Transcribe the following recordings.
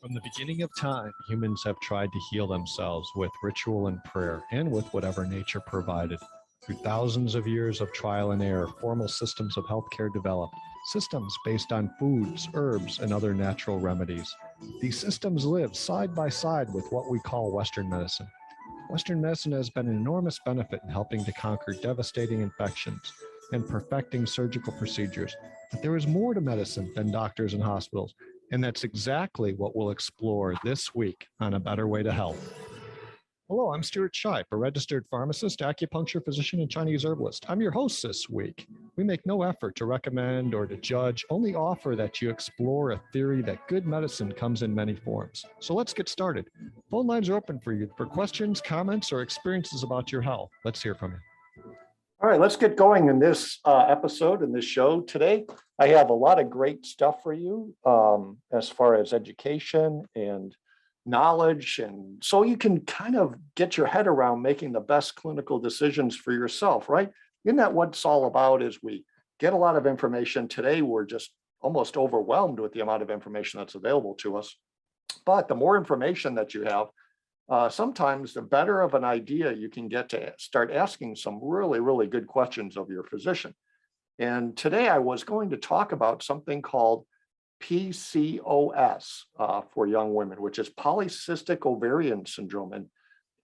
From the beginning of time, humans have tried to heal themselves with ritual and prayer, and with whatever nature provided. Through thousands of years of trial and error, formal systems of healthcare developed, systems based on foods, herbs, and other natural remedies. These systems live side by side with what we call Western medicine. Western medicine has been an enormous benefit in helping to conquer devastating infections and perfecting surgical procedures. But there is more to medicine than doctors and hospitals, and that's exactly what we'll explore this week on A Better Way to Health. Hello, I'm Stuart Shipe, a registered pharmacist, acupuncture physician, and Chinese herbalist. I'm your host this week. We make no effort to recommend or to judge, only offer that you explore a theory that good medicine comes in many forms. So let's get started. Phone lines are open for you for questions, comments, or experiences about your health. Let's hear from you. All right, let's get going in this episode, in this show today. I have a lot of great stuff for you as far as education and knowledge. And so you can kind of get your head around making the best clinical decisions for yourself, right? Isn't that what it's all about? Is we get a lot of information today. We're just almost overwhelmed with the amount of information that's available to us. But the more information that you have, sometimes the better of an idea you can get to start asking some really, really good questions of your physician. And today I was going to talk about something called PCOS for young women, which is polycystic ovarian syndrome. And,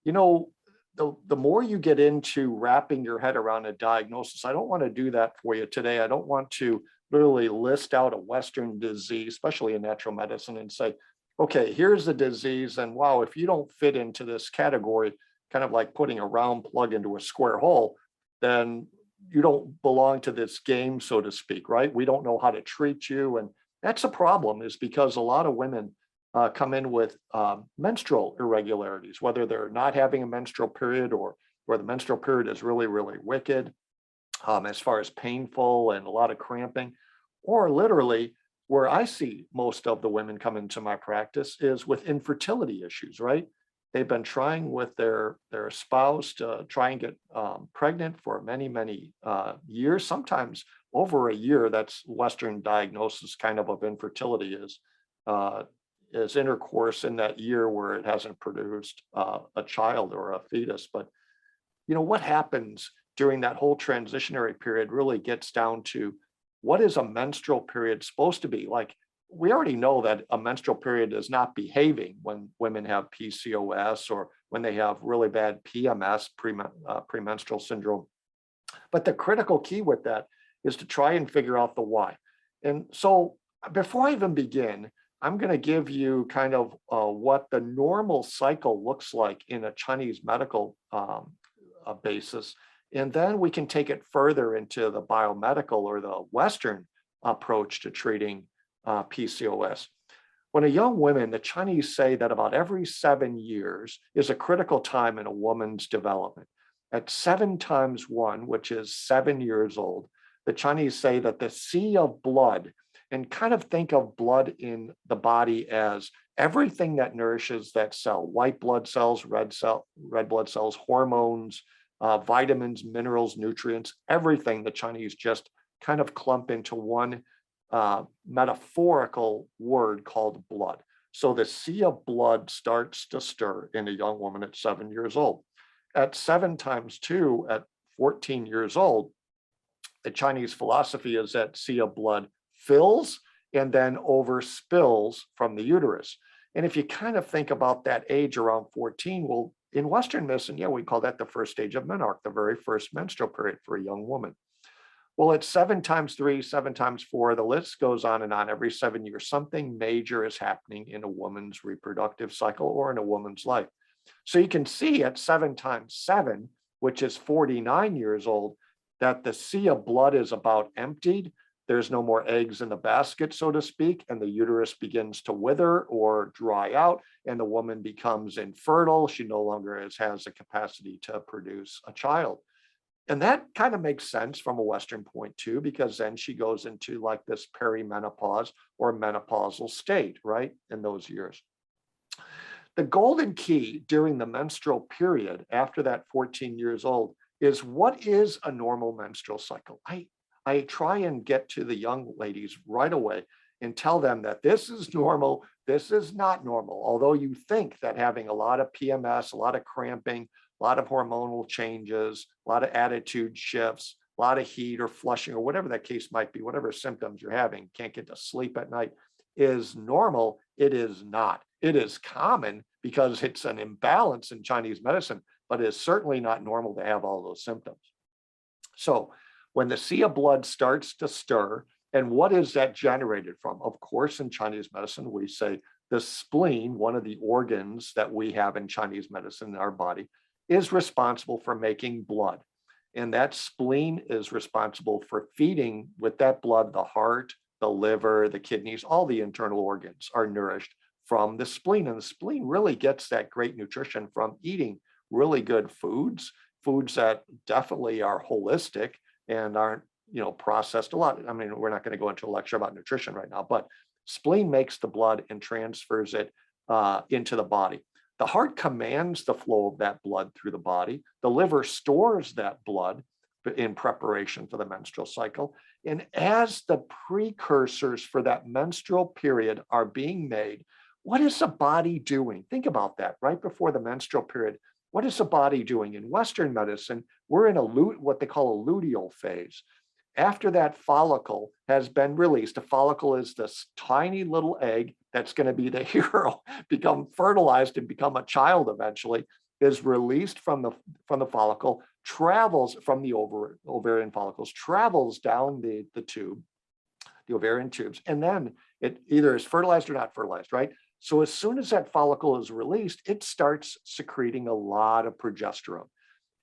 you know, the more you get into wrapping your head around a diagnosis, I don't want to do that for you today. I don't want to literally list out a Western disease, especially in natural medicine, and say, okay, here's the disease. And wow, if you don't fit into this category, kind of like putting a round plug into a square hole, then you don't belong to this game, so to speak, right? We don't know how to treat you. And that's a problem, is because a lot of women come in with menstrual irregularities, whether they're not having a menstrual period or where the menstrual period is really, really wicked, as far as painful and a lot of cramping, or literally where I see most of the women come into my practice is with infertility issues, right? They've been trying with their spouse to try and get pregnant for many, many years, sometimes over a year. That's Western diagnosis kind of infertility is intercourse in that year where it hasn't produced a child or a fetus. But you know what happens during that whole transitionary period really gets down to what is a menstrual period supposed to be? Like, we already know that a menstrual period is not behaving when women have PCOS or when they have really bad PMS, premenstrual syndrome. But the critical key with that is to try and figure out the why. And so before I even begin, I'm going to give you kind of what the normal cycle looks like in a Chinese medical basis. And then we can take it further into the biomedical or the Western approach to treating PCOS. When a young woman, the Chinese say that about every 7 years is a critical time in a woman's development. At 7 times 1, which is 7 years old, the Chinese say that the sea of blood, and kind of think of blood in the body as everything that nourishes that cell: white blood cells, red blood cells, hormones, vitamins, minerals, nutrients, everything the Chinese just kind of clump into one metaphorical word called blood. So the sea of blood starts to stir in a young woman at 7 years old. At 7 times 2, at 14 years old, the Chinese philosophy is that sea of blood fills and then overspills from the uterus. And if you kind of think about that age around 14, well, in Western medicine, yeah, we call that the first stage of menarche, the very first menstrual period for a young woman. Well, it's 7 times 3, 7 times 4, the list goes on and on. Every 7 years, something major is happening in a woman's reproductive cycle or in a woman's life. So you can see at 7 times 7, which is 49 years old, that the sea of blood is about emptied. There's no more eggs in the basket, so to speak, and the uterus begins to wither or dry out, and the woman becomes infertile. She no longer has the capacity to produce a child. And that kind of makes sense from a Western point too, because then she goes into like this perimenopause or menopausal state, right, in those years. The golden key during the menstrual period after that 14 years old is, what is a normal menstrual cycle? I try and get to the young ladies right away and tell them that this is normal, this is not normal. Although you think that having a lot of PMS, a lot of cramping, a lot of hormonal changes, a lot of attitude shifts, a lot of heat or flushing or whatever that case might be, whatever symptoms you're having, can't get to sleep at night, is normal. It is not. It is common because it's an imbalance in Chinese medicine, but it's certainly not normal to have all those symptoms. So when the sea of blood starts to stir, and what is that generated from? Of course, in Chinese medicine, we say the spleen, one of the organs that we have in Chinese medicine in our body, is responsible for making blood. And that spleen is responsible for feeding with that blood the heart, the liver, the kidneys, all the internal organs are nourished from the spleen. And the spleen really gets that great nutrition from eating really good foods, foods that definitely are holistic and aren't, processed a lot. I mean, we're not going to go into a lecture about nutrition right now, but spleen makes the blood and transfers it into the body. The heart commands the flow of that blood through the body. The liver stores that blood in preparation for the menstrual cycle. And as the precursors for that menstrual period are being made, what is the body doing? Think about that right before the menstrual period. What is the body doing? In Western medicine, we're in what they call a luteal phase. After that follicle has been released, a follicle is this tiny little egg that's going to be the hero, become fertilized and become a child eventually, is released from the follicle, travels from the ovarian follicles, travels down the tube, the ovarian tubes, and then it either is fertilized or not fertilized, right? So as soon as that follicle is released, it starts secreting a lot of progesterone.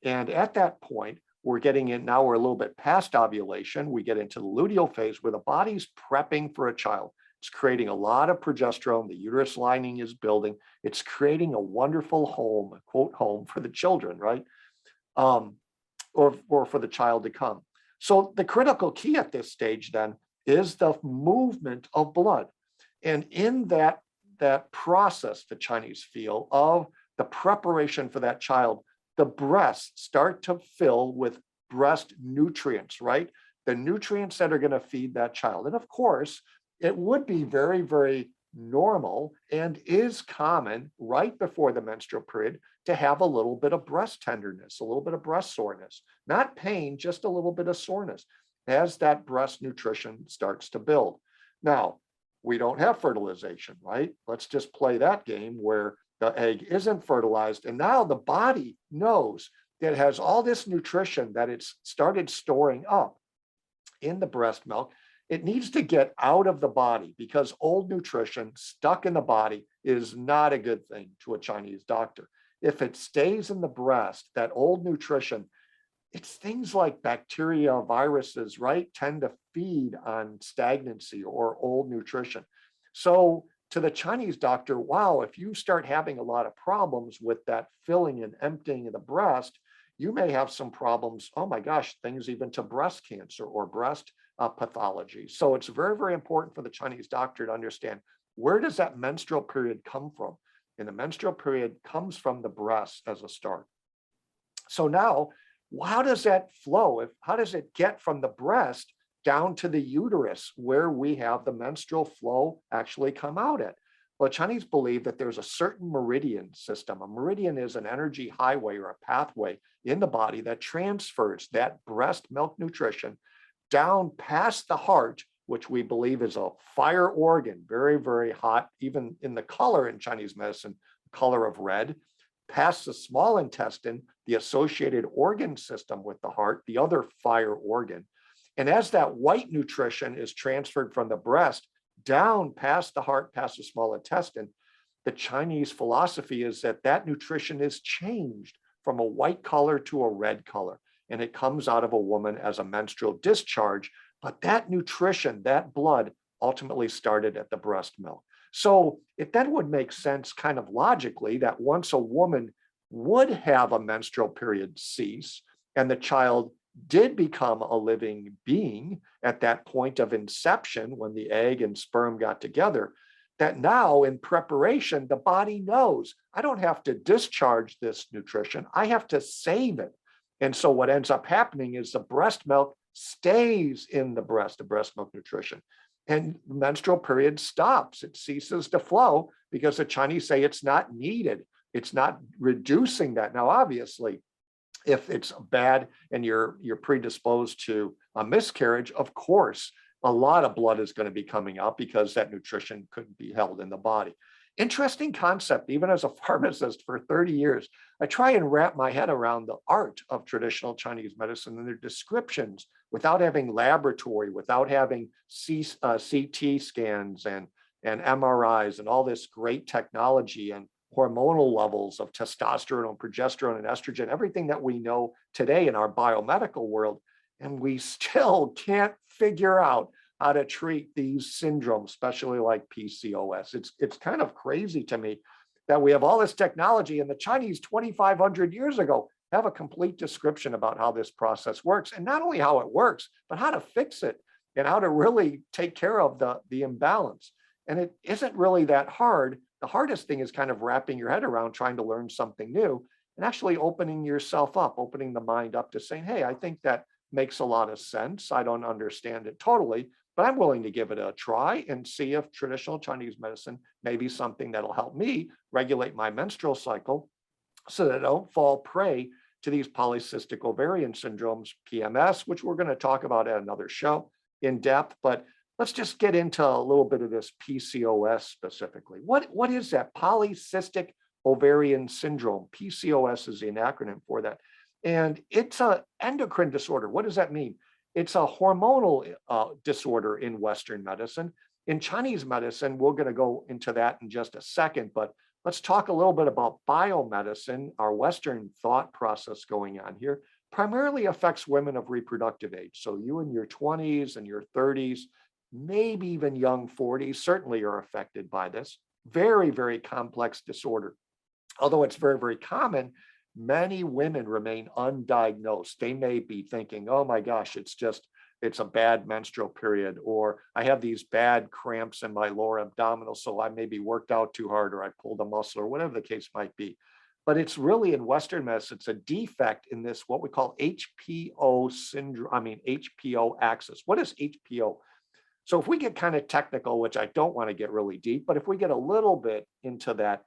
And at that point, we're getting in, now we're a little bit past ovulation. We get into the luteal phase where the body's prepping for a child. It's creating a lot of progesterone. The uterus lining is building. It's creating a wonderful home, a quote, home for the children, right? Or for the child to come. So the critical key at this stage then is the movement of blood. And in that process, the Chinese feel, of the preparation for that child, the breasts start to fill with breast nutrients, right? The nutrients that are going to feed that child. And of course, it would be very, very normal and is common right before the menstrual period to have a little bit of breast tenderness, a little bit of breast soreness, not pain, just a little bit of soreness as that breast nutrition starts to build. Now, we don't have fertilization, right? Let's just play that game where the egg isn't fertilized. And now the body knows that it has all this nutrition that it's started storing up in the breast milk. It needs to get out of the body because old nutrition stuck in the body is not a good thing to a Chinese doctor. If it stays in the breast, that old nutrition, it's things like bacteria, viruses, right, tend to feed on stagnancy or old nutrition. So to the Chinese doctor, wow, if you start having a lot of problems with that filling and emptying of the breast, you may have some problems, oh my gosh, things even to breast cancer or breast pathology. So it's very, very important for the Chinese doctor to understand, where does that menstrual period come from? And the menstrual period comes from the breast as a start. So now, how does that flow? How does it get from the breast down to the uterus where we have the menstrual flow actually come out at? Well, Chinese believe that there's a certain meridian system. A meridian is an energy highway or a pathway in the body that transfers that breast milk nutrition down past the heart, which we believe is a fire organ, very, very hot, even in the color in Chinese medicine, the color of red, past the small intestine, the associated organ system with the heart, the other fire organ. And as that white nutrition is transferred from the breast down past the heart, past the small intestine, the Chinese philosophy is that that nutrition is changed from a white color to a red color. And it comes out of a woman as a menstrual discharge. But that nutrition, that blood, ultimately started at the breast milk. So it then would make sense kind of logically that once a woman would have a menstrual period cease and the child did become a living being at that point of inception when the egg and sperm got together, that now in preparation, the body knows I don't have to discharge this nutrition, I have to save it. And so what ends up happening is the breast milk stays in the breast milk nutrition. and menstrual period stops. It ceases to flow because the Chinese say it's not needed. It's not reducing that. Now, obviously, if it's bad and you're predisposed to a miscarriage, of course, a lot of blood is going to be coming out because that nutrition couldn't be held in the body. Interesting concept. Even as a pharmacist for 30 years, I try and wrap my head around the art of traditional Chinese medicine and their descriptions without having laboratory, without having CT scans and MRIs and all this great technology and hormonal levels of testosterone and progesterone and estrogen, everything that we know today in our biomedical world. And we still can't figure out how to treat these syndromes, especially like PCOS. It's kind of crazy to me that we have all this technology, and the Chinese 2,500 years ago have a complete description about how this process works, and not only how it works, but how to fix it and how to really take care of the imbalance. And it isn't really that hard. The hardest thing is kind of wrapping your head around trying to learn something new and actually opening yourself up, opening the mind up to saying, hey, I think that makes a lot of sense. I don't understand it totally, but I'm willing to give it a try and see if traditional Chinese medicine may be something that'll help me regulate my menstrual cycle so that I don't fall prey to these polycystic ovarian syndromes, PMS, which we're going to talk about at another show in depth. But let's just get into a little bit of this PCOS specifically. What is that? Polycystic ovarian syndrome. PCOS is the acronym for that. And it's an endocrine disorder. What does that mean? It's a hormonal disorder in Western medicine. In Chinese medicine, we're going to go into that in just a second, but let's talk a little bit about biomedicine, our Western thought process going on here. Primarily affects women of reproductive age. So you in your 20s and your 30s, maybe even young 40s, certainly are affected by this. Very, very complex disorder. Although it's very, very common, many women remain undiagnosed. They may be thinking, oh my gosh, it's a bad menstrual period, or I have these bad cramps in my lower abdominal, so I maybe worked out too hard, or I pulled a muscle, or whatever the case might be. But it's really in Western medicine, it's a defect in this, what we call HPO syndrome, HPO axis. What is HPO? So if we get kind of technical, which I don't want to get really deep, but if we get a little bit into that,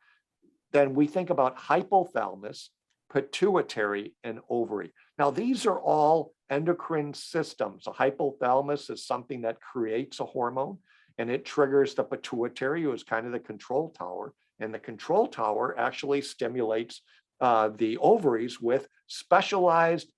then we think about hypothalamus, pituitary, and ovary. Now, these are all endocrine systems. A hypothalamus is something that creates a hormone, and it triggers the pituitary, who is kind of the control tower. And the control tower actually stimulates the ovaries with specialized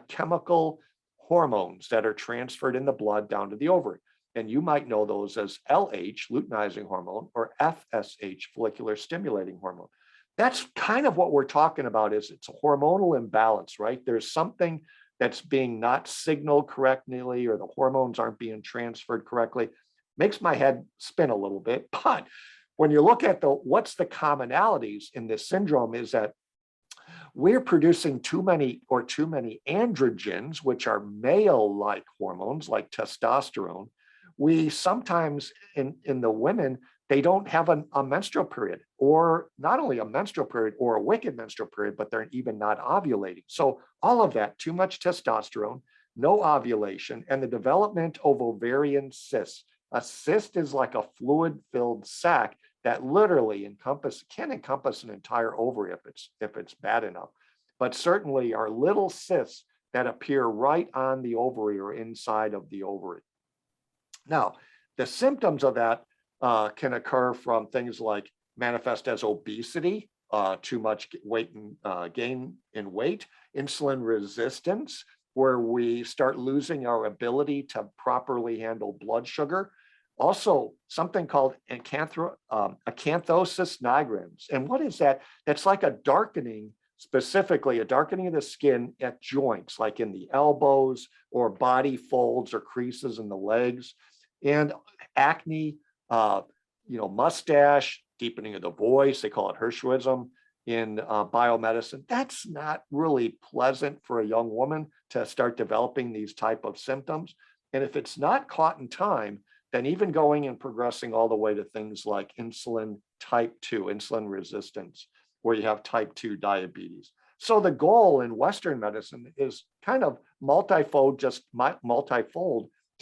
chemical hormones that are transferred in the blood down to the ovary. And you might know those as LH, luteinizing hormone, or FSH, follicular stimulating hormone. That's kind of what we're talking about. Is it's a hormonal imbalance, right? There's something that's being not signaled correctly, or the hormones aren't being transferred correctly. Makes my head spin a little bit. But when you look at what's the commonalities in this syndrome is that we're producing too many androgens, which are male-like hormones like testosterone. We sometimes in the women, they don't have a menstrual period, or not only a menstrual period or a wicked menstrual period, but they're even not ovulating. So all of that, too much testosterone, no ovulation, and the development of ovarian cysts. A cyst is like a fluid-filled sac that literally can encompass an entire ovary if it's bad enough. But certainly are little cysts that appear right on the ovary or inside of the ovary. Now, the symptoms of that can occur from things like manifest as obesity, too much weight and gain in weight, insulin resistance, where we start losing our ability to properly handle blood sugar. Also, something called acanthosis nigrans. And what is that? That's like a darkening, specifically a darkening of the skin at joints, like in the elbows or body folds or creases in the legs. And acne, mustache, deepening of the voice, they call it Hirschism in biomedicine. That's not really pleasant for a young woman to start developing these type of symptoms. And if it's not caught in time, then even going and progressing all the way to things like insulin type 2, insulin resistance, where you have type 2 diabetes. So the goal in Western medicine is kind of multifold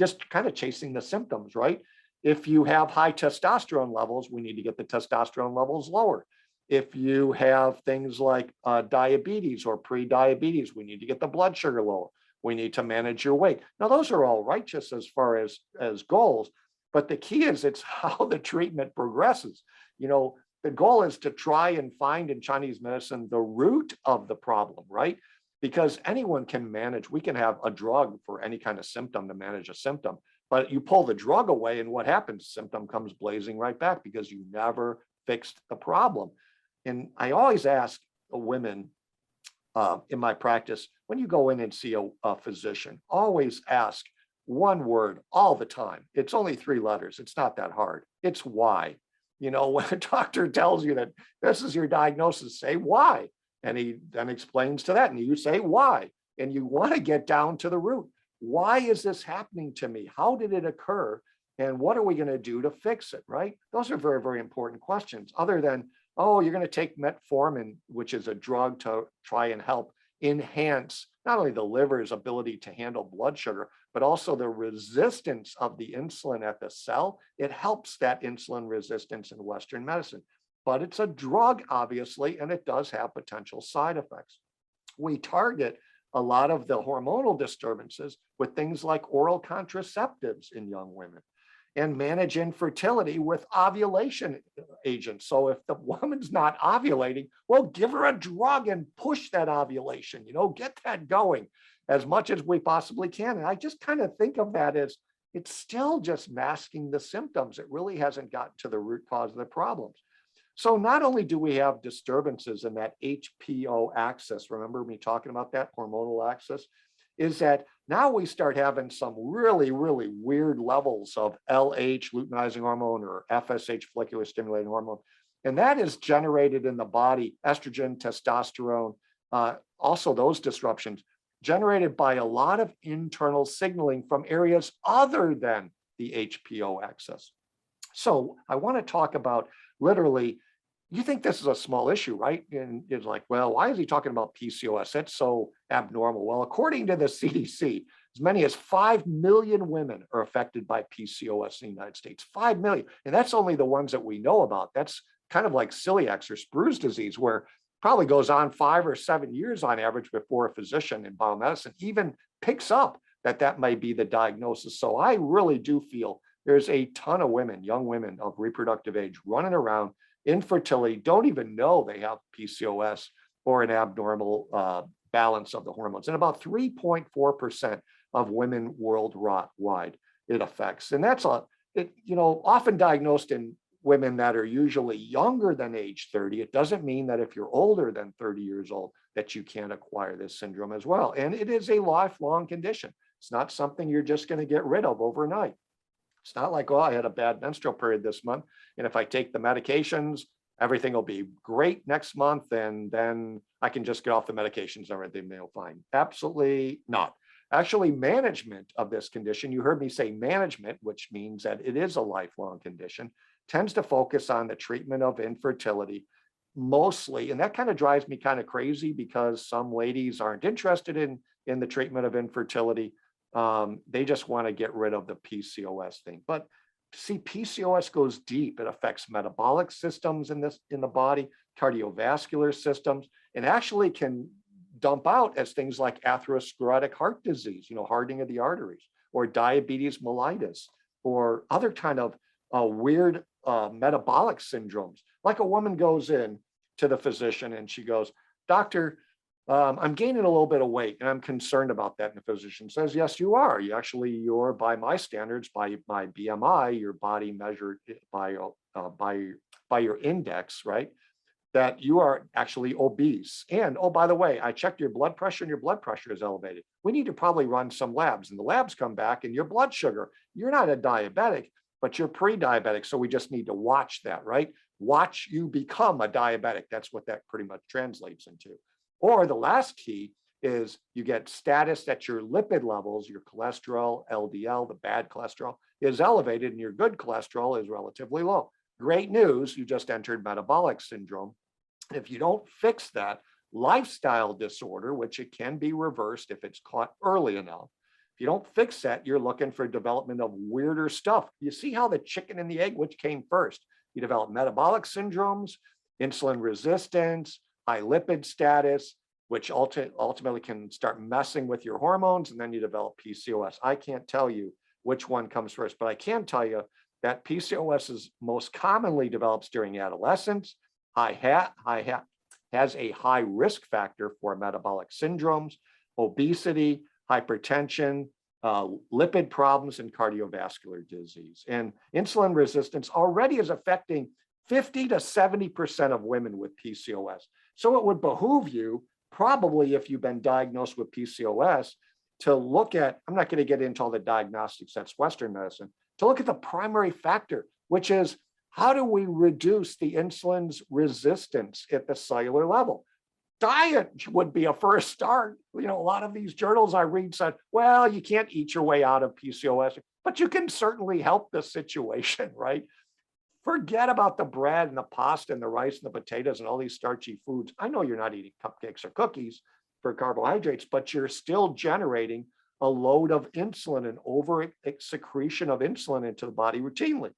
just kind of chasing the symptoms, right? If you have high testosterone levels, we need to get the testosterone levels lower. If you have things like diabetes or pre-diabetes, we need to get the blood sugar lower. We need to manage your weight. Now, those are all righteous as far as goals, but the key is it's how the treatment progresses. You know, the goal is to try and find in Chinese medicine the root of the problem, right? Because anyone can manage, we can have a drug for any kind of symptom to manage a symptom, but you pull the drug away and what happens? Symptom comes blazing right back because you never fixed the problem. And I always ask women in my practice, when you go in and see a physician, always ask one word all the time. It's only 3 letters. It's not that hard. It's why. You know, when a doctor tells you that this is your diagnosis, say why. And he then explains to that, and you say why. And you want to get down to the root. Why is this happening to me? How did it occur? And what are we going to do to fix it, right? Those are very, very important questions, other than, oh, you're going to take metformin, which is a drug to try and help enhance not only the liver's ability to handle blood sugar, but also the resistance of the insulin at the cell. It helps that insulin resistance in Western medicine, but it's a drug, obviously, and it does have potential side effects. We target a lot of the hormonal disturbances with things like oral contraceptives in young women, and manage infertility with ovulation agents. So if the woman's not ovulating, well, give her a drug and push that ovulation, you know, get that going as much as we possibly can. And I just kind of think of that as it's still just masking the symptoms. It really hasn't gotten to the root cause of the problems. So not only do we have disturbances in that HPO axis, remember me talking about that hormonal axis, is that now we start having some really, really weird levels of LH, luteinizing hormone, or FSH, follicular stimulating hormone. And that is generated in the body, estrogen, testosterone, also those disruptions generated by a lot of internal signaling from areas other than the HPO axis. So I want to talk about literally, you think this is a small issue, right? And it's like, well, why is he talking about PCOS? That's so abnormal. Well, according to the CDC, as many as 5 million women are affected by PCOS in the United States. 5 million. And that's only the ones that we know about. That's kind of like celiac or Sprew's disease, where probably goes on 5 or 7 years on average before a physician in biomedicine even picks up that that might be the diagnosis. So I really do feel there's a ton of women, young women of reproductive age, running around infertility, don't even know they have PCOS or an abnormal balance of the hormones. And about 3.4% of women worldwide it affects. And that's often diagnosed in women that are usually younger than age 30. It doesn't mean that if you're older than 30 years old that you can't acquire this syndrome as well. And it is a lifelong condition. It's not something you're just going to get rid of overnight. It's not like, oh, I had a bad menstrual period this month, and if I take the medications, everything will be great next month, and then I can just get off the medications and everything will be fine. Absolutely not. Actually, management of this condition, you heard me say management, which means that it is a lifelong condition, tends to focus on the treatment of infertility mostly. And that kind of drives me kind of crazy because some ladies aren't interested in the treatment of infertility. They just want to get rid of the PCOS thing. But see, PCOS goes deep. It affects metabolic systems in the body, cardiovascular systems, and actually can dump out as things like atherosclerotic heart disease, hardening of the arteries, or diabetes mellitus, or other kind of weird metabolic syndromes. Like a woman goes in to the physician and she goes, "Doctor, I'm gaining a little bit of weight and I'm concerned about that." And the physician says, "Yes, you are. You're by my standards, by my BMI, your body measured by your index, right? That you are actually obese. And oh, by the way, I checked your blood pressure and your blood pressure is elevated. We need to probably run some labs." And the labs come back and your blood sugar, you're not a diabetic, but you're pre-diabetic. So we just need to watch that, right? Watch you become a diabetic. That's what that pretty much translates into. Or the last key is you get status that your lipid levels, your cholesterol, LDL, the bad cholesterol, is elevated and your good cholesterol is relatively low. Great news, you just entered metabolic syndrome. If you don't fix that lifestyle disorder, which it can be reversed if it's caught early enough, if If you don't fix that, you're looking for development of weirder stuff. You see how the chicken and the egg, which came first? You develop metabolic syndromes, insulin resistance, high lipid status, which ultimately can start messing with your hormones, and then you develop PCOS. I can't tell you which one comes first, but I can tell you that PCOS is most commonly develops during adolescence, has a high risk factor for metabolic syndromes, obesity, hypertension, lipid problems, and cardiovascular disease. And insulin resistance already is affecting 50 to 70% of women with PCOS. So it would behoove you, probably if you've been diagnosed with PCOS, to look at, I'm not going to get into all the diagnostics, that's Western medicine, to look at the primary factor, which is how do we reduce the insulin's resistance at the cellular level? Diet would be a first start. You know, a lot of these journals I read said, well, you can't eat your way out of PCOS, but you can certainly help the situation, right? Forget about the bread and the pasta and the rice and the potatoes and all these starchy foods. I know you're not eating cupcakes or cookies for carbohydrates, but you're still generating a load of insulin and over secretion of insulin into the body routinely.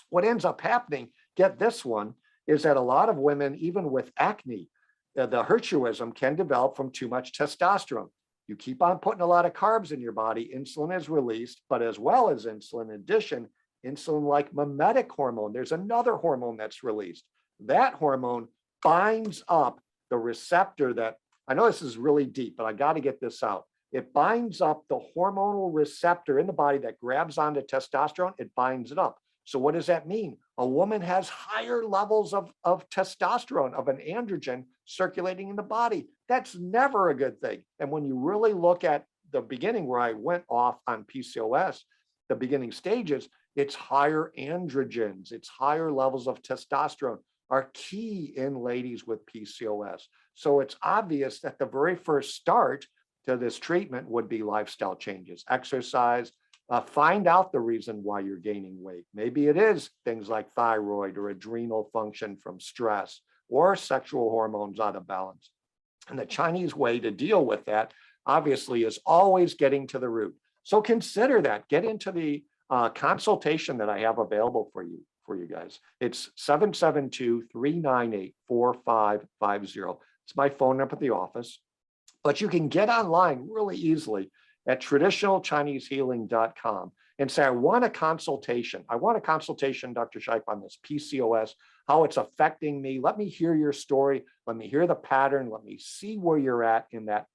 What ends up happening, get this one, is that a lot of women, even with acne, the hirsutism can develop from too much testosterone. You keep on putting a lot of carbs in your body, insulin is released, but as well as insulin, in addition, insulin like mimetic hormone, there's another hormone that's released. That hormone binds up the receptor that, I know this is really deep, but I got to get this out. It binds up the hormonal receptor in the body that grabs onto testosterone, it binds it up. So what does that mean? A woman has higher levels of testosterone, of an androgen circulating in the body. That's never a good thing. And when you really look at the beginning where I went off on PCOS, the beginning stages, it's higher androgens, it's higher levels of testosterone are key in ladies with PCOS. So it's obvious that the very first start to this treatment would be lifestyle changes, exercise, find out the reason why you're gaining weight. Maybe it is things like thyroid or adrenal function from stress or sexual hormones out of balance. And the Chinese way to deal with that, obviously, is always getting to the root. So consider that. Get into the consultation that I have available for you guys. It's 772-398-4550. It's my phone number at the office, but you can get online really easily at traditionalchinesehealing.com and say, I want a consultation. I want a consultation, Dr. Shipe, on this PCOS, how it's affecting me. Let me hear your story. Let me hear the pattern. Let me see where you're at in that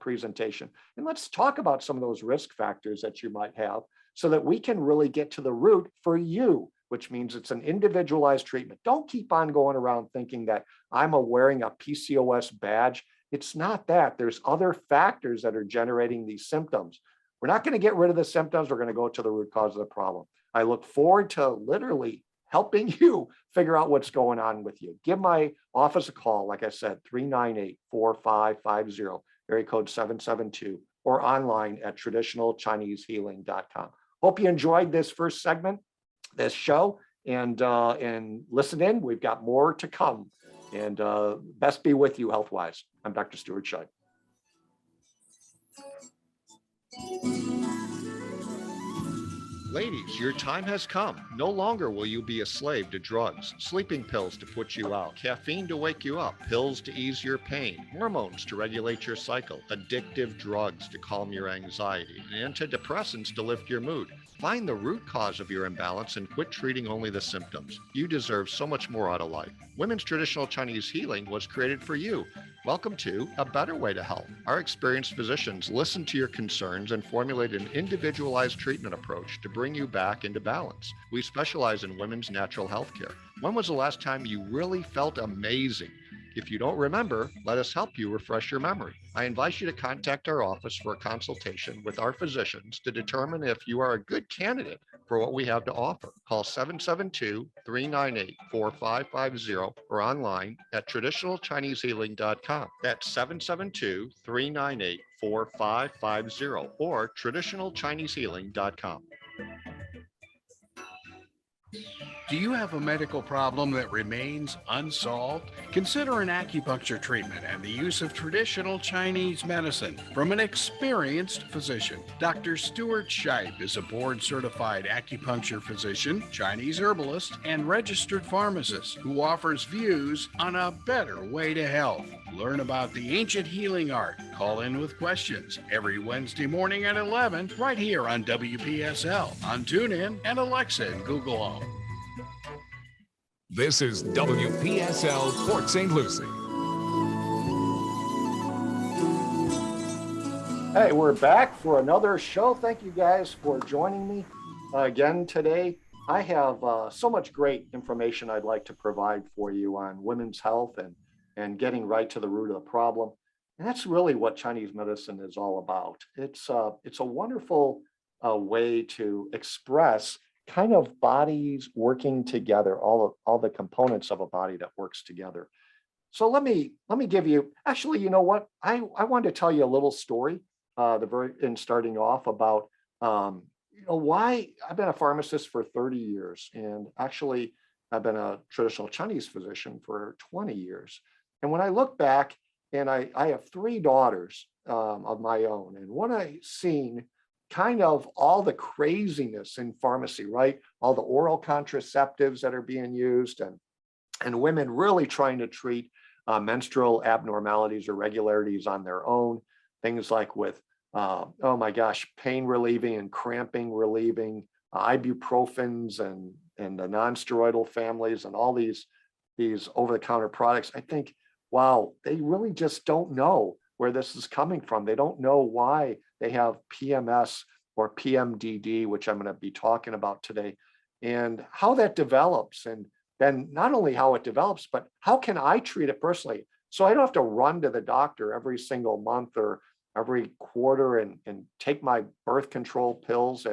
presentation. And let's talk about some of those risk factors that you might have so that we can really get to the root for you, which means it's an individualized treatment. Don't keep on going around thinking that I'm wearing a PCOS badge. It's not that. There's other factors that are generating these symptoms. We're not going to get rid of the symptoms. We're going to go to the root cause of the problem. I look forward to literally helping you figure out what's going on with you. Give my office a call, like I said, 398-4550, area code 772, or online at traditionalchinesehealing.com. Hope you enjoyed this first segment, this show, and listen in. We've got more to come. And best be with you health-wise. I'm Dr. Stuart Shipe. Ladies, your time has come. No longer will you be a slave to drugs, sleeping pills to put you out, caffeine to wake you up, pills to ease your pain, hormones to regulate your cycle, addictive drugs to calm your anxiety, and antidepressants to lift your mood. Find the root cause of your imbalance and quit treating only the symptoms. You deserve so much more out of life. Women's Traditional Chinese Healing was created for you. Welcome to A Better Way to Health. Our experienced physicians listen to your concerns and formulate an individualized treatment approach to bring you back into balance. We specialize in women's natural health care. When was the last time you really felt amazing? If you don't remember, let us help you refresh your memory. I invite you to contact our office for a consultation with our physicians to determine if you are a good candidate for what we have to offer. Call 772-398-4550 or online at traditionalchinesehealing.com. That's 772-398-4550 or traditionalchinesehealing.com. Do you have a medical problem that remains unsolved? Consider an acupuncture treatment and the use of traditional Chinese medicine from an experienced physician. Dr. Stuart Shipe is a board-certified acupuncture physician, Chinese herbalist, and registered pharmacist who offers views on a better way to health. Learn about the ancient healing art. Call in with questions every Wednesday morning at 11 right here on WPSL, on TuneIn, and Alexa and Google Home. This is WPSL Port St. Lucie. Hey, we're back for another show. Thank you guys for joining me again today. I have so much great information I'd like to provide for you on women's health and getting right to the root of the problem. And that's really what Chinese medicine is all about. It's a wonderful way to express kind of bodies working together, all the components of a body that works together. So let me give you, actually, you know what? I wanted to tell you a little story in starting off about why I've been a pharmacist for 30 years, and actually I've been a traditional Chinese physician for 20 years. And when I look back, and I have three daughters of my own, and when I seen kind of all the craziness in pharmacy, right? All the oral contraceptives that are being used, and women really trying to treat menstrual abnormalities or irregularities on their own. Things like with, oh my gosh, pain relieving and cramping relieving, ibuprofens and the non-steroidal families and all these over-the-counter products. I think, wow, they really just don't know where this is coming from. They don't know why they have PMS or PMDD, which I'm going to be talking about today, and how that develops. And then not only how it develops, but how can I treat it personally? So I don't have to run to the doctor every single month or every quarter and take my birth control pills,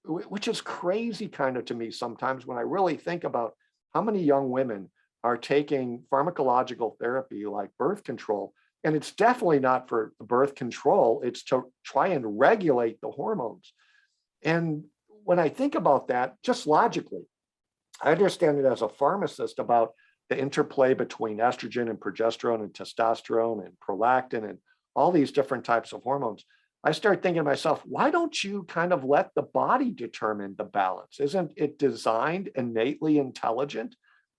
which is crazy kind of to me sometimes when I really think about how many young women are taking pharmacological therapy like birth control. And it's definitely not for birth control. It's to try and regulate the hormones. And when I think about that, just logically, I understand it as a pharmacist about the interplay between estrogen and progesterone and testosterone and prolactin and all these different types of hormones. I start thinking to myself, why don't you kind of let the body determine the balance? Isn't it designed innately intelligent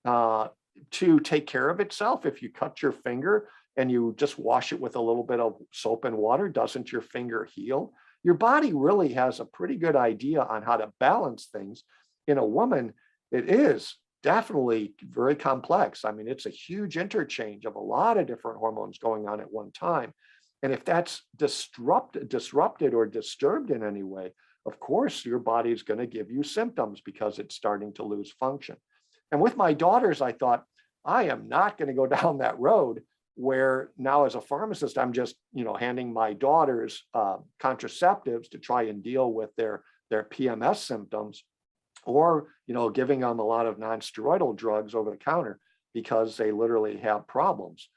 to take care of itself? If you cut your finger and you just wash it with a little bit of soap and water, doesn't your finger heal? Your body really has a pretty good idea on how to balance things. In a woman, it is definitely very complex. I mean, it's a huge interchange of a lot of different hormones going on at one time. And if that's disrupted or disturbed in any way, of course, your body is going to give you symptoms because it's starting to lose function. And with my daughters, I thought, I am not going to go down that road where now as a pharmacist, I'm just, handing my daughters contraceptives to try and deal with their PMS symptoms, or, giving them a lot of non-steroidal drugs over the counter because they literally have problems.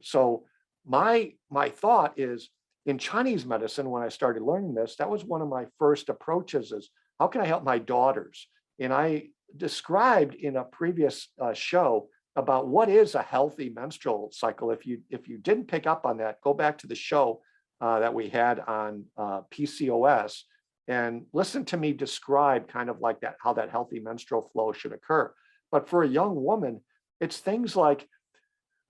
So my thought is, in Chinese medicine, when I started learning this, that was one of my first approaches is, how can I help my daughters? And I described in a previous show about what is a healthy menstrual cycle. If you didn't pick up on that, go back to the show that we had on PCOS and listen to me describe kind of like that, how that healthy menstrual flow should occur. But for a young woman, it's things like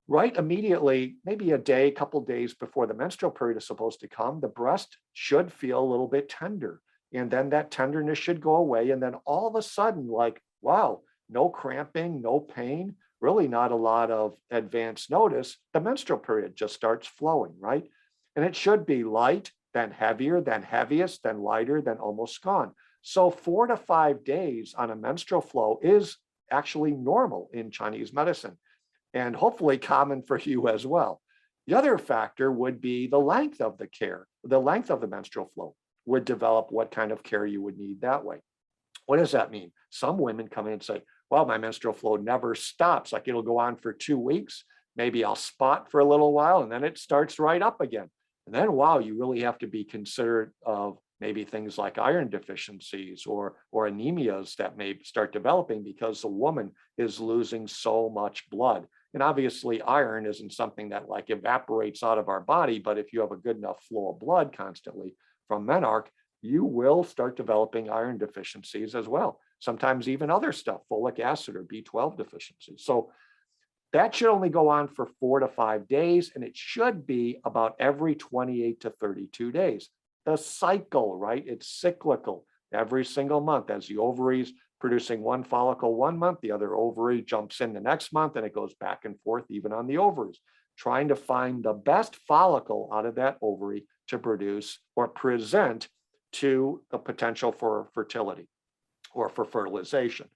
right immediately, maybe a day, couple days before the menstrual period is supposed to come, the breast should feel a little bit tender. And then that tenderness should go away. And then all of a sudden, like, wow, no cramping, no pain, really not a lot of advance notice. The menstrual period just starts flowing, right? And it should be light, then heavier, then heaviest, then lighter, then almost gone. So 4 to 5 days on a menstrual flow is actually normal in Chinese medicine, and hopefully common for you as well. The other factor would be the length of the care. The length of the menstrual flow would develop what kind of care you would need that way. What does that mean? Some women come in and say, well, my menstrual flow never stops. Like it'll go on for 2 weeks. Maybe I'll spot for a little while and then it starts right up again. And then, wow, you really have to be considerate of maybe things like iron deficiencies or anemias that may start developing because the woman is losing so much blood. And obviously iron isn't something that like evaporates out of our body, but if you have a good enough flow of blood constantly from menarche, you will start developing iron deficiencies as well. Sometimes even other stuff, folic acid or B12 deficiencies. So that should only go on for 4 to 5 days, and it should be about every 28 to 32 days. The cycle, right? It's cyclical every single month as the ovaries producing one follicle 1 month, the other ovary jumps in the next month, and it goes back and forth even on the ovaries, trying to find the best follicle out of that ovary to produce or present to the potential for fertility or for fertilization.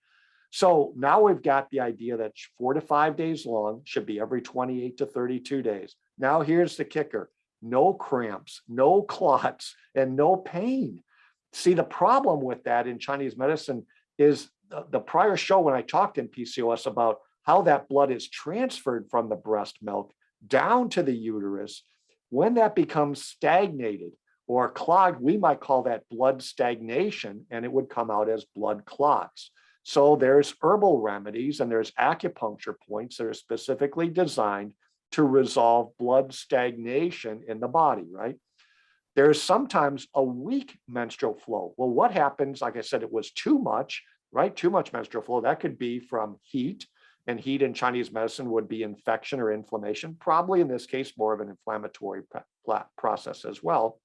So now we've got the idea that 4 to 5 days long, should be every 28 to 32 days. Now here's the kicker: no cramps, no clots, and no pain. See, the problem with that in Chinese medicine is the prior show when I talked in PCOS about how that blood is transferred from the breast milk down to the uterus. When that becomes stagnated or clogged, we might call that blood stagnation, and it would come out as blood clots. So there's herbal remedies and there's acupuncture points that are specifically designed to resolve blood stagnation in the body, right? There's sometimes a weak menstrual flow. Well, what happens, like I said, it was too much, right? Too much menstrual flow. That could be from heat, and heat in Chinese medicine would be infection or inflammation, probably in this case, more of an inflammatory process as well,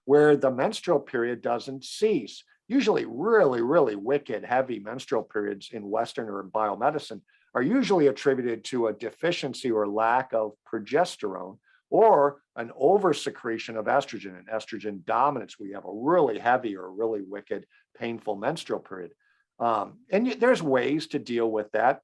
where the menstrual period doesn't cease. Usually really, really wicked, heavy menstrual periods in Western or in biomedicine are usually attributed to a deficiency or lack of progesterone or an oversecretion of estrogen and estrogen dominance. We have a really heavy or really wicked, painful menstrual period. There's ways to deal with that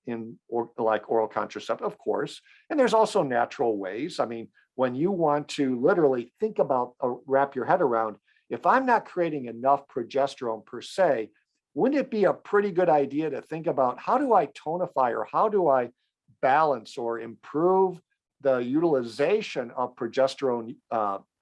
like oral contraceptive, of course. And there's also natural ways. I mean, when you want to literally think about, wrap your head around, if I'm not creating enough progesterone per se, wouldn't it be a pretty good idea to think about how do I tonify or how do I balance or improve the utilization of progesterone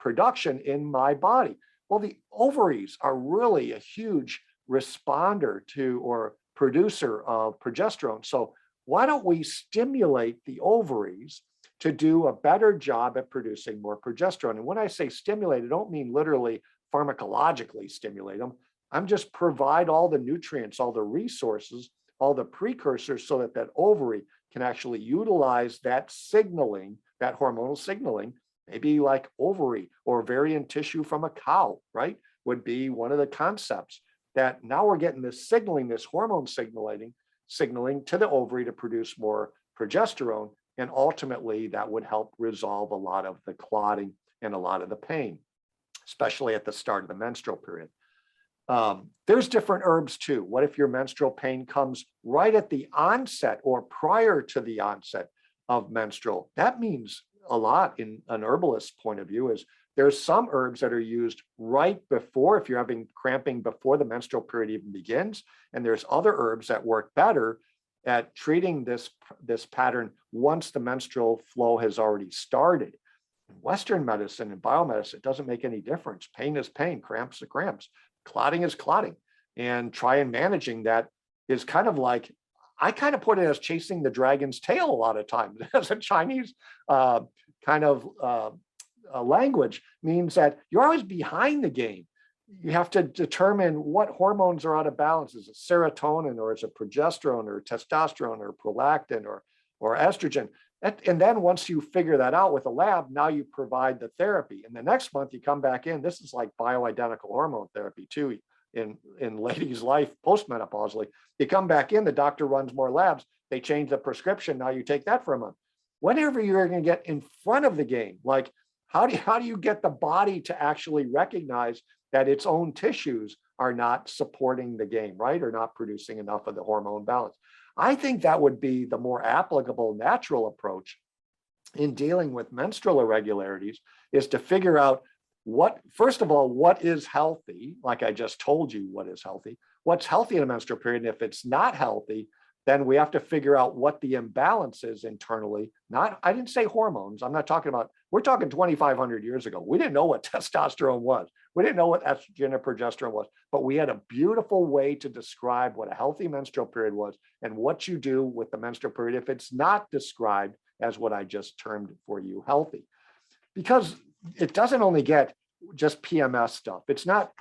production in my body? Well, the ovaries are really a huge responder to or producer of progesterone. So why don't we stimulate the ovaries to do a better job at producing more progesterone? And when I say stimulate, I don't mean literally pharmacologically stimulate them. I'm just provide all the nutrients, all the resources, all the precursors so that that ovary can actually utilize that signaling, that hormonal signaling, maybe like ovary or ovarian tissue from a cow, right? Would be one of the concepts that now we're getting this signaling, this hormone signaling to the ovary to produce more progesterone. And ultimately that would help resolve a lot of the clotting and a lot of the pain, especially at the start of the menstrual period. There's different herbs too. What if your menstrual pain comes right at the onset or prior to the onset of menstrual? That means a lot in an herbalist point of view. Is there's some herbs that are used right before, if you're having cramping before the menstrual period even begins, and there's other herbs that work better at treating this pattern once the menstrual flow has already started. In Western medicine and biomedicine, it doesn't make any difference. Pain is pain, cramps are cramps, clotting is clotting. And trying managing that is kind of like, I kind of put it as chasing the dragon's tail a lot of times. As a Chinese language means that you're always behind the game. You have to determine what hormones are out of balance. Is it serotonin, or is it progesterone, or testosterone, or prolactin, or estrogen? And then once you figure that out with a lab, now you provide the therapy. And the next month you come back in. This is like bioidentical hormone therapy too in ladies' life postmenopausally. You come back in, the doctor runs more labs. They change the prescription. Now you take that for a month. Whenever you're going to get in front of the game, like how do you get the body to actually recognize that its own tissues are not supporting the game, right? Or not producing enough of the hormone balance. I think that would be the more applicable natural approach in dealing with menstrual irregularities, is to figure out first of all, what is healthy? Like I just told you, what is healthy? What's healthy in a menstrual period? And if it's not healthy, then we have to figure out what the imbalance is internally. I didn't say hormones. I'm not talking about We're talking 2,500 years ago. We didn't know what testosterone was. We didn't know what estrogen or progesterone was, but we had a beautiful way to describe what a healthy menstrual period was and what you do with the menstrual period if it's not described as what I just termed for you, healthy. Because it doesn't only get just PMS stuff. It's not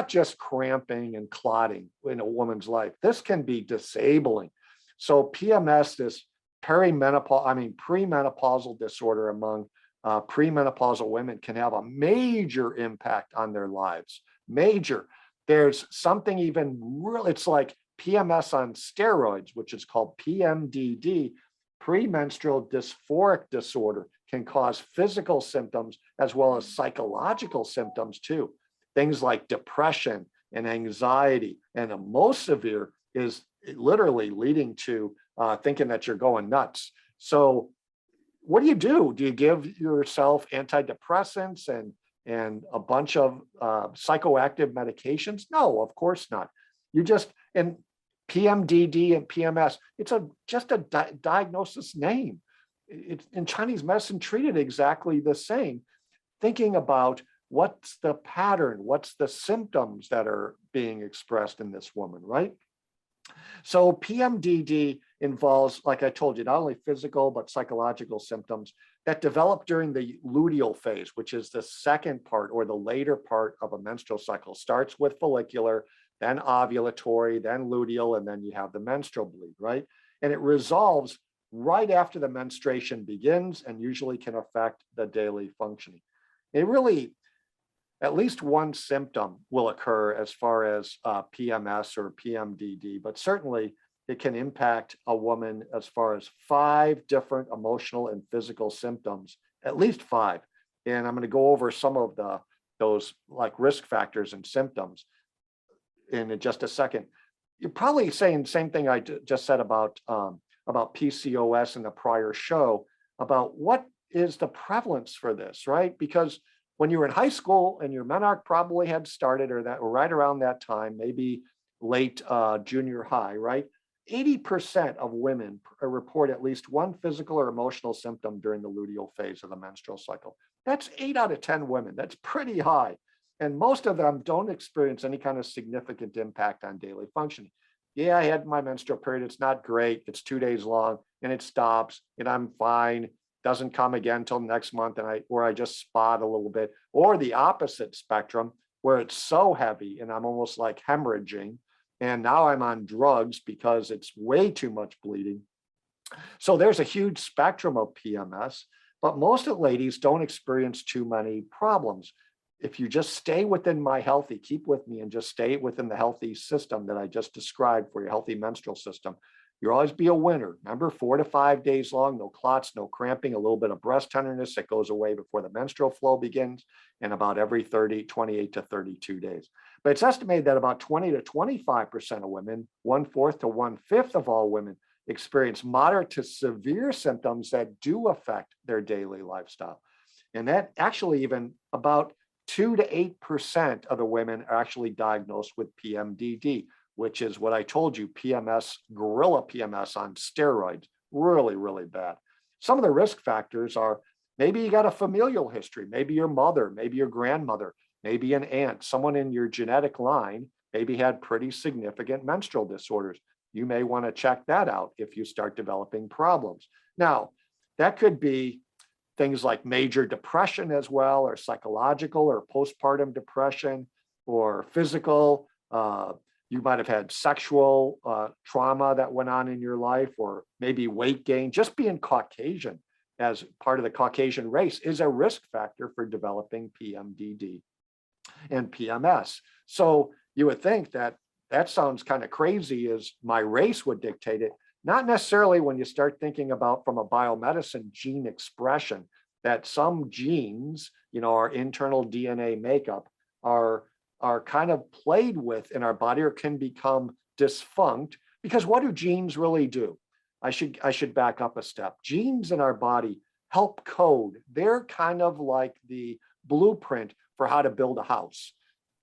just cramping and clotting in a woman's life. This can be disabling. So PMS, this premenopausal disorder among premenopausal women, can have a major impact on their lives. Major. There's something even real. It's like PMS on steroids, which is called PMDD, premenstrual dysphoric disorder, can cause physical symptoms as well as psychological symptoms too. Things like depression and anxiety, and the most severe is literally leading to thinking that you're going nuts. So what do? Do you give yourself antidepressants and a bunch of psychoactive medications? No, of course not. You just, and PMDD and PMS, it's just a diagnosis name. It's in Chinese medicine treated exactly the same, thinking about what's the pattern, what's the symptoms that are being expressed in this woman, right? So PMDD involves, like I told you, not only physical, but psychological symptoms that develop during the luteal phase, which is the second part or the later part of a menstrual cycle. Starts with follicular, then ovulatory, then luteal, and then you have the menstrual bleed, right? And it resolves right after the menstruation begins and usually can affect the daily functioning. It really, at least one symptom will occur as far as PMS or PMDD, but certainly it can impact a woman as far as 5 different emotional and physical symptoms, at least 5. And I'm going to go over some of those like risk factors and symptoms in just a second. You're probably saying the same thing I just said about PCOS in the prior show, about what is the prevalence for this, right? Because when you were in high school and your menarche probably had started or right around that time, maybe late junior high, right? 80% of women report at least one physical or emotional symptom during the luteal phase of the menstrual cycle. That's 8 out of 10 women. That's pretty high. And most of them don't experience any kind of significant impact on daily functioning. Yeah, I had my menstrual period. It's not great. It's 2 days long and it stops and I'm fine. Doesn't come again until next month, and I just spot a little bit. Or the opposite spectrum, where it's so heavy and I'm almost like hemorrhaging, and now I'm on drugs because it's way too much bleeding. So there's a huge spectrum of PMS, but most of the ladies don't experience too many problems. If you just stay within my healthy, keep with me and just stay within the healthy system that I just described for your healthy menstrual system, you'll always be a winner. Remember, 4 to 5 days long, no clots, no cramping, a little bit of breast tenderness that goes away before the menstrual flow begins, and about every 28 to 32 days. But it's estimated that about 20 to 25% of women, 1/4 to 1/5 of all women, experience moderate to severe symptoms that do affect their daily lifestyle. And that actually even about 2 to 8% of the women are actually diagnosed with PMDD, which is what I told you, PMS, gorilla PMS on steroids, really, really bad. Some of the risk factors are maybe you got a familial history, maybe your mother, maybe your grandmother, maybe an aunt, someone in your genetic line maybe had pretty significant menstrual disorders. You may want to check that out if you start developing problems. Now, that could be things like major depression as well, or psychological or postpartum depression, or physical. You might have had sexual trauma that went on in your life, or maybe weight gain. Just being Caucasian as part of the Caucasian race is a risk factor for developing PMDD and PMS. So you would think that sounds kind of crazy, as my race would dictate it. Not necessarily when you start thinking about from a biomedicine gene expression, that some genes, our internal DNA makeup are kind of played with in our body or can become dysfunct. Because what do genes really do? I should back up a step. Genes in our body help code. They're kind of like the blueprint for how to build a house.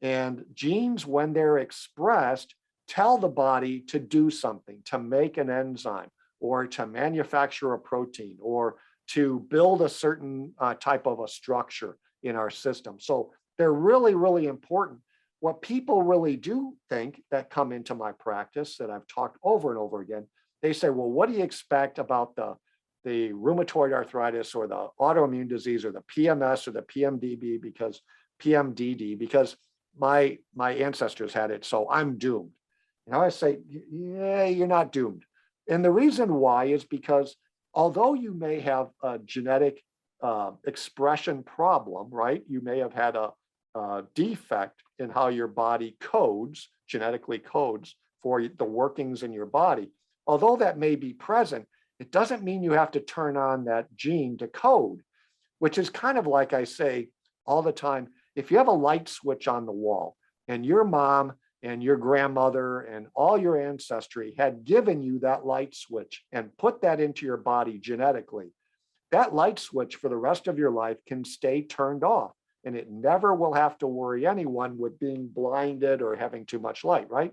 And genes, when they're expressed, tell the body to do something, to make an enzyme, or to manufacture a protein, or to build a certain type of a structure in our system. So they're really, really important. What people really do think that come into my practice that I've talked over and over again, they say, well, what do you expect about the rheumatoid arthritis or the autoimmune disease or the PMS or the PMDD, because my ancestors had it, so I'm doomed. And I say, yeah, you're not doomed. And the reason why is because although you may have a genetic expression problem, right? You may have had a defect in how your body codes, genetically codes for the workings in your body. Although that may be present, it doesn't mean you have to turn on that gene to code, which is kind of like I say all the time. If you have a light switch on the wall and your mom and your grandmother and all your ancestry had given you that light switch and put that into your body genetically, that light switch for the rest of your life can stay turned off, and it never will have to worry anyone with being blinded or having too much light, right?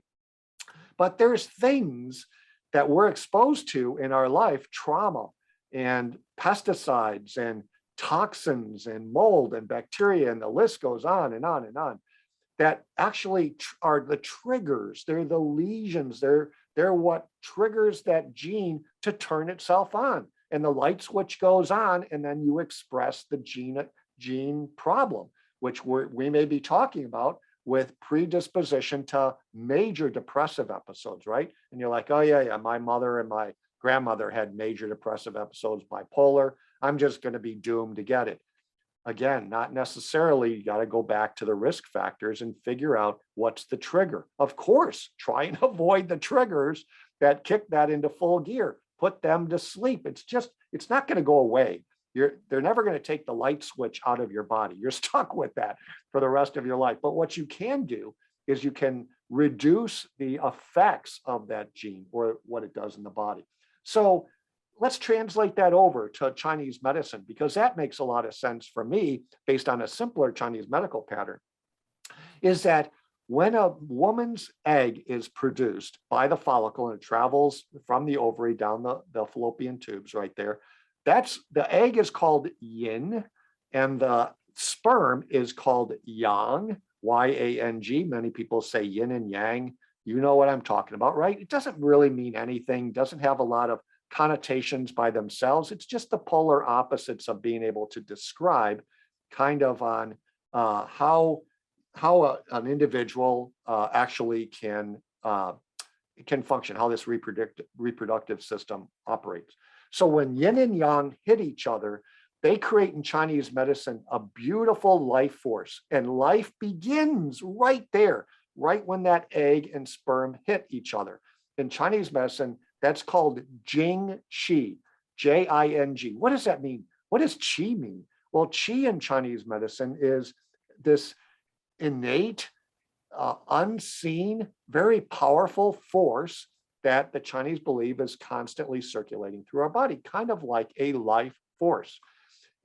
But there's things that we're exposed to in our life, trauma and pesticides and toxins and mold and bacteria, and the list goes on and on and on, that actually are the triggers. They're the lesions. They're what triggers that gene to turn itself on. And the light switch goes on, and then you express the gene problem, which we may be talking about with predisposition to major depressive episodes, right? And you're like, oh yeah, my mother and my grandmother had major depressive episodes, bipolar. I'm just going to be doomed to get it. Again, not necessarily. You got to go back to the risk factors and figure out what's the trigger. Of course, try and avoid the triggers that kick that into full gear. Put them to sleep. It's not going to go away. They're never going to take the light switch out of your body. You're stuck with that for the rest of your life. But what you can do is you can reduce the effects of that gene or what it does in the body. So let's translate that over to Chinese medicine, because that makes a lot of sense for me based on a simpler Chinese medical pattern, is that when a woman's egg is produced by the follicle and it travels from the ovary down the fallopian tubes right there, the egg is called yin and the sperm is called yang, Y-A-N-G. Many people say yin and yang. You know what I'm talking about, right? It doesn't really mean anything, doesn't have a lot of connotations by themselves. It's just the polar opposites of being able to describe kind of on how an individual actually can function, how this reproductive system operates. So when yin and yang hit each other, they create in Chinese medicine a beautiful life force, and life begins right there, right when that egg and sperm hit each other. In Chinese medicine, that's called Jing Qi, Jing. What does that mean? What does Qi mean? Well, Qi in Chinese medicine is this innate, unseen, very powerful force that the Chinese believe is constantly circulating through our body, kind of like a life force.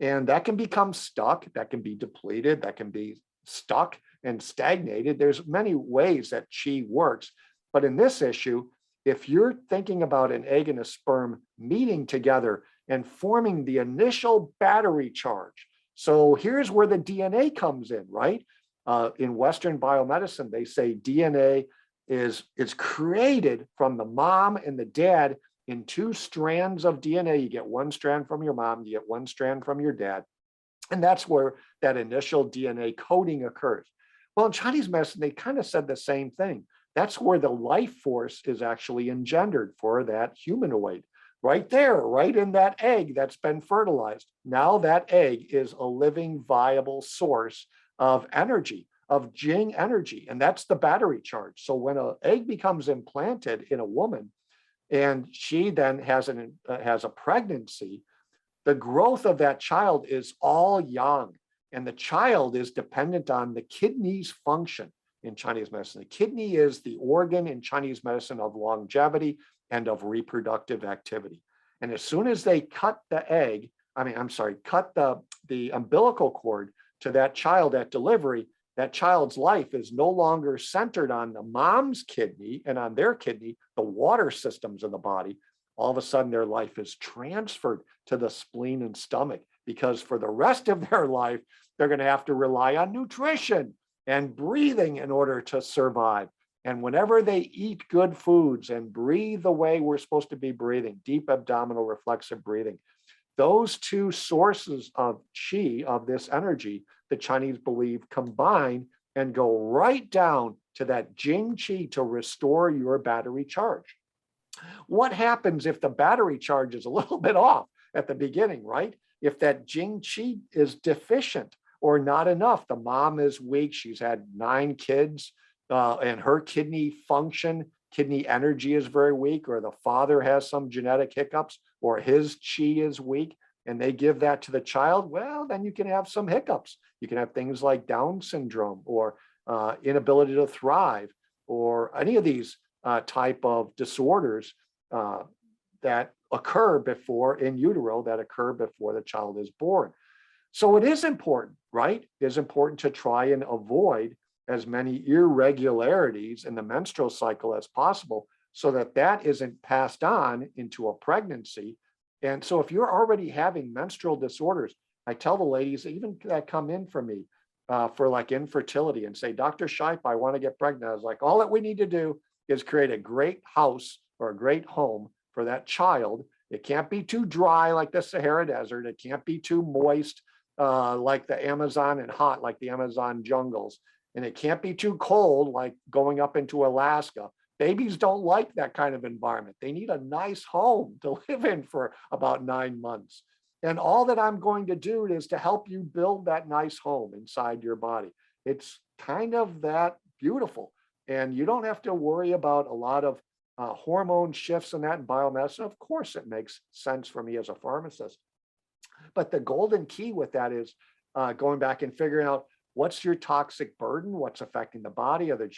And that can become stuck, that can be depleted, that can be stuck and stagnated. There's many ways that Qi works. But in this issue, if you're thinking about an egg and a sperm meeting together and forming the initial battery charge, so here's where the DNA comes in, right? In Western biomedicine, they say DNA is created from the mom and the dad in two strands of DNA. You get one strand from your mom, you get one strand from your dad. And that's where that initial DNA coding occurs. Well, in Chinese medicine, they kind of said the same thing. That's where the life force is actually engendered for that humanoid. Right there, right in that egg that's been fertilized. Now that egg is a living, viable source of energy, of Jing energy, and that's the battery charge. So when an egg becomes implanted in a woman and she then has a pregnancy, the growth of that child is all yang, and the child is dependent on the kidney's function in Chinese medicine. The kidney is the organ in Chinese medicine of longevity and of reproductive activity. And as soon as they cut the umbilical cord to that child at delivery, that child's life is no longer centered on the mom's kidney and on their kidney, the water systems of the body. all of a sudden their life is transferred to the spleen and stomach, because for the rest of their life, they're going to have to rely on nutrition and breathing in order to survive. And whenever they eat good foods and breathe the way we're supposed to be breathing, deep abdominal reflexive breathing, those two sources of qi, of this energy, the Chinese believe combine and go right down to that Jing qi to restore your battery charge. What happens if the battery charge is a little bit off at the beginning, right? If that Jing qi is deficient or not enough, the mom is weak, she's had 9 kids, and her kidney function, kidney energy is very weak, or the father has some genetic hiccups, or his qi is weak, and they give that to the child, well, then you can have some hiccups. You can have things like Down syndrome, or inability to thrive, or any of these type of disorders that occur before in utero, that occur before the child is born. So it is important, right? It is important to try and avoid as many irregularities in the menstrual cycle as possible, so that that isn't passed on into a pregnancy. And so if you're already having menstrual disorders, I tell the ladies, even that come in for me for like infertility, and say, Dr. Shipe, I want to get pregnant. I was like, all that we need to do is create a great house or a great home for that child. It can't be too dry like the Sahara Desert. It can't be too moist like the Amazon, and hot like the Amazon jungles. And it can't be too cold like going up into Alaska. Babies don't like that kind of environment. They need a nice home to live in for about 9 months. And all that I'm going to do is to help you build that nice home inside your body. It's kind of that beautiful. And you don't have to worry about a lot of hormone shifts in that in biomedicine. Of course, it makes sense for me as a pharmacist. But the golden key with that is going back and figuring out, what's your toxic burden? What's affecting the body? Are there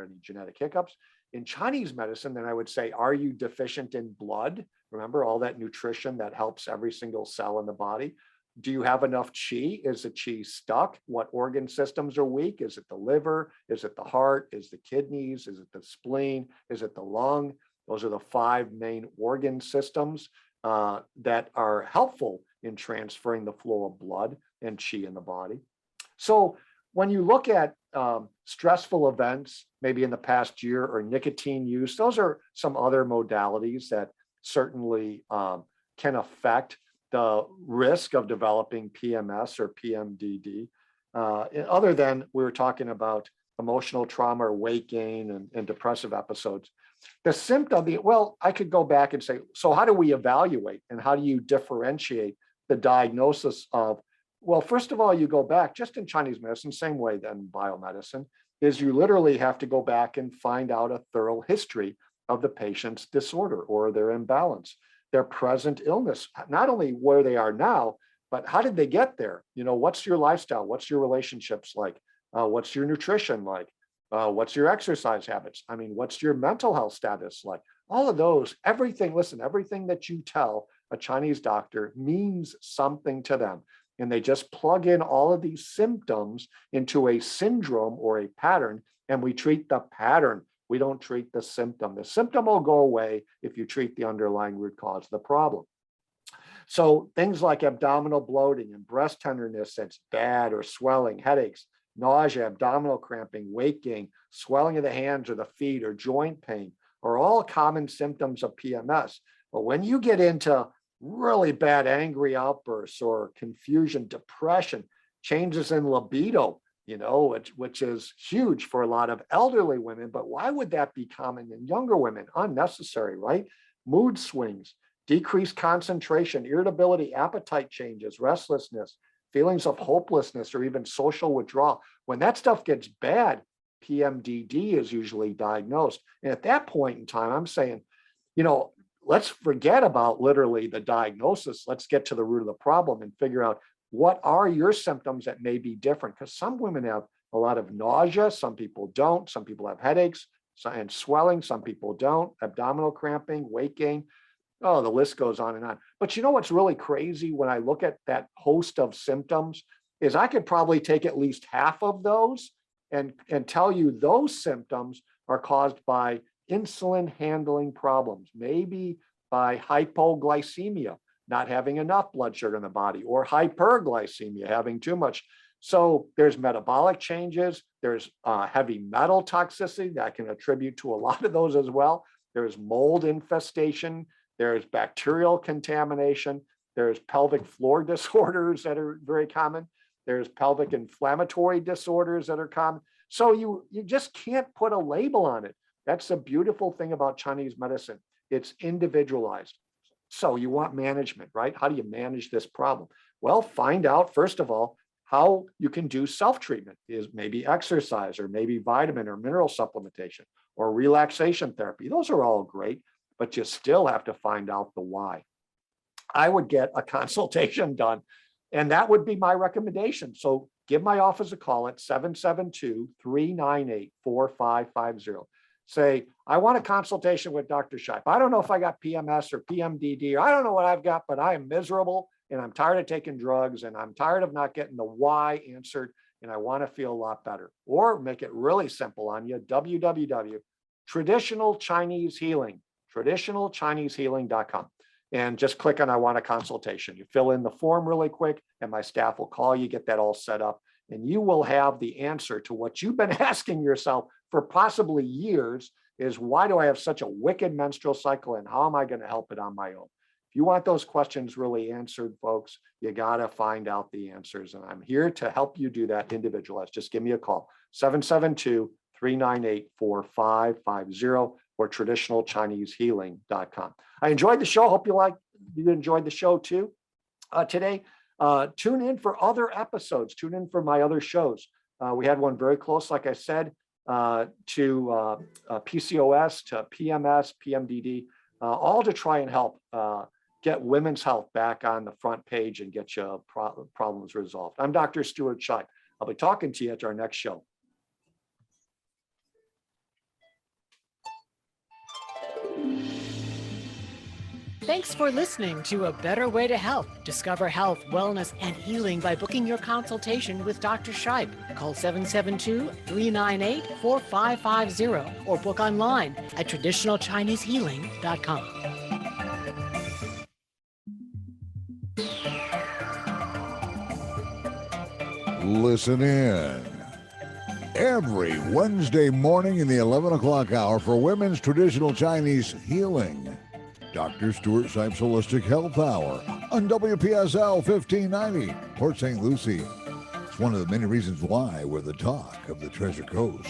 any genetic hiccups? In Chinese medicine, then I would say, are you deficient in blood? Remember all that nutrition that helps every single cell in the body. Do you have enough qi? Is the qi stuck? What organ systems are weak? Is it the liver? Is it the heart? Is the kidneys? Is it the spleen? Is it the lung? Those are the 5 main organ systems that are helpful in transferring the flow of blood and qi in the body. So when you look at stressful events, maybe in the past year, or nicotine use, those are some other modalities that certainly can affect the risk of developing PMS or PMDD. Other than we were talking about emotional trauma or weight gain and depressive episodes. The symptom, well, I could go back and say, so how do we evaluate and how do you differentiate the diagnosis of, well, first of all, you go back, just in Chinese medicine, same way than biomedicine, is you literally have to go back and find out a thorough history of the patient's disorder or their imbalance, their present illness, not only where they are now, but how did they get there? You know, what's your lifestyle? What's your relationships like? What's your nutrition like? What's your exercise habits? I mean, what's your mental health status like? All of those, everything, listen, everything that you tell a Chinese doctor means something to them. And they just plug in all of these symptoms into a syndrome or a pattern, and we treat the pattern. We don't treat the symptom. The symptom will go away if you treat the underlying root cause of the problem. So things like abdominal bloating and breast tenderness that's bad, or swelling, headaches, nausea, abdominal cramping, weight gain, swelling of the hands or the feet, or joint pain are all common symptoms of PMS. But when you get into really bad angry outbursts or confusion, depression, changes in libido, you know, which is huge for a lot of elderly women, but why would that be common in younger women? Unnecessary, right? Mood swings, decreased concentration, irritability, appetite changes, restlessness, feelings of hopelessness, or even social withdrawal. When that stuff gets bad, PMDD is usually diagnosed. And at that point in time, I'm saying, you know, let's forget about literally the diagnosis. Let's get to the root of the problem and figure out, what are your symptoms that may be different? Because some women have a lot of nausea, some people don't. Some people have headaches and swelling, some people don't. Abdominal cramping, weight gain. Oh, the list goes on and on. But you know what's really crazy when I look at that host of symptoms is I could probably take at least half of those and tell you those symptoms are caused by insulin handling problems, maybe by hypoglycemia, not having enough blood sugar in the body, or hyperglycemia, having too much. So there's metabolic changes, there's heavy metal toxicity that can attribute to a lot of those as well. There's mold infestation, there's bacterial contamination, there's pelvic floor disorders that are very common. There's pelvic inflammatory disorders that are common. So you just can't put a label on it. That's the beautiful thing about Chinese medicine. It's individualized. So you want management, right? How do you manage this problem? Well, find out, first of all, how you can do self-treatment, is maybe exercise or maybe vitamin or mineral supplementation or relaxation therapy. Those are all great, but you still have to find out the why. I would get a consultation done, and that would be my recommendation. So give my office a call at 772-398-4550. Say, I want a consultation with Dr. Shipe. I don't know if I got PMS or PMDD, or I don't know what I've got, but I am miserable and I'm tired of taking drugs and I'm tired of not getting the why answered, and I want to feel a lot better. Or make it really simple on you, traditionalchinesehealing.com. And just click on I want a consultation. You fill in the form really quick and my staff will call you, get that all set up, and you will have the answer to what you've been asking yourself for possibly years, is why do I have such a wicked menstrual cycle and how am I going to help it on my own? If you want those questions really answered, folks, you got to find out the answers. And I'm here to help you do that individualized. Just give me a call, 772-398-4550 or traditionalchinesehealing.com. I enjoyed the show. Hope you enjoyed the show too. Today, tune in for other episodes. Tune in for my other shows. We had one very close, like I said, to PCOS, to PMS, PMDD, all to try and help get women's health back on the front page and get your problems resolved. I'm Dr. Stuart Shipe. I'll be talking to you at our next show. Thanks for listening to A Better Way to Health. Discover health, wellness, and healing by booking your consultation with Dr. Shipe. Call 772-398-4550 or book online at traditionalchinesehealing.com. Listen in every Wednesday morning in the 11 o'clock hour for Women's Traditional Chinese Healing. Dr. Stuart Shipe's Holistic Health Hour on WPSL 1590, Port St. Lucie. It's one of the many reasons why we're the talk of the Treasure Coast.